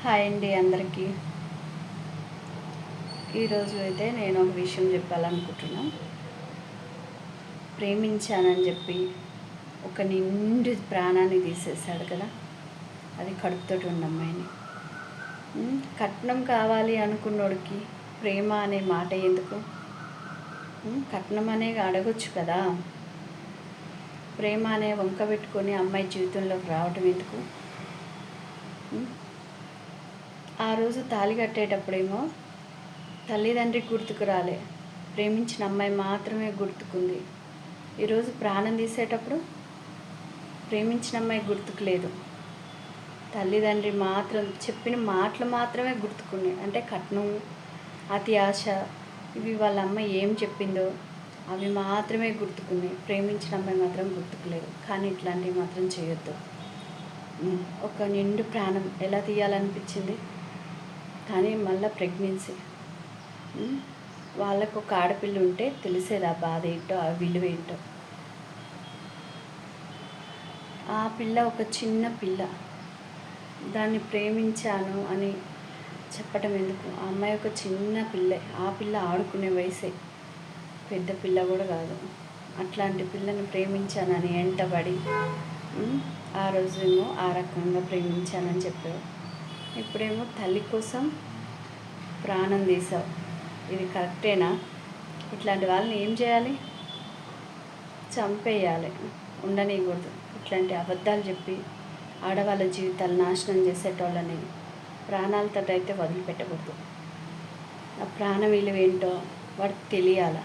Hi అండి అందరికీ. ఈరోజు అయితే నేను ఒక విషయం చెప్పాలనుకుంటున్నాను. ప్రేమించానని చెప్పి ఒక నిండు ప్రాణాన్ని తీసేశాడు కదా, అది కడుపుతోటి ఉన్న అమ్మాయిని. కట్నం కావాలి అనుకున్నోడికి ప్రేమ అనే మాట ఎందుకు? కట్నం అనే అడగొచ్చు కదా. ప్రేమ అనే వంక పెట్టుకొని అమ్మాయి జీవితంలోకి రావటం ఎందుకు? ఆ రోజు తాళి కట్టేటప్పుడేమో తల్లిదండ్రికి గుర్తుకు రాలే, ప్రేమించిన అమ్మాయి మాత్రమే గుర్తుకుంది. ఈరోజు ప్రాణం తీసేటప్పుడు ప్రేమించిన అమ్మాయి గుర్తుకు లేదు, తల్లిదండ్రి మాత్రం చెప్పిన మాటలు మాత్రమే గుర్తుకున్నాయి. అంటే కట్నం, అతి ఆశ, ఇవి వాళ్ళ అమ్మ ఏం చెప్పిందో అవి మాత్రమే గుర్తుకున్నాయి. ప్రేమించిన అమ్మాయి మాత్రం గుర్తుకులేదు. కానీ ఇట్లాంటివి మాత్రం చేయొద్దు. ఒక నిండు ప్రాణం ఎలా తీయాలనిపించింది. కానీ మళ్ళీ ప్రెగ్నెన్సీ, వాళ్ళకు ఒక ఆడపిల్ల ఉంటే తెలిసేది ఆ బాధ ఏంటో, ఆ విలువ ఏంటో. ఆ పిల్ల ఒక చిన్న పిల్ల, దాన్ని ప్రేమించాను అని చెప్పటం ఎందుకు? ఆ అమ్మాయి ఒక చిన్న పిల్లే, ఆ పిల్ల ఆడుకునే వయసే, పెద్ద పిల్ల కూడా కాదు. అట్లాంటి పిల్లని ప్రేమించానని వెంటబడి ఆ రోజేమో ఆ రకంగా ప్రేమించానని చెప్పావు, ఇప్పుడేమో తల్లి కోసం ప్రాణం తీసావు. ఇది కరెక్టేనా? ఇట్లాంటి వాళ్ళని ఏం చేయాలి? చంపేయాలి, ఉండనీయకూడదు. ఇట్లాంటి అబద్ధాలు చెప్పి ఆడవాళ్ళ జీవితాలు నాశనం చేసేటోళ్ళని ప్రాణాలతో అయితే వదిలిపెట్టకూడదు. ఆ ప్రాణ విలువ ఏంటో వాడికి తెలియాలి.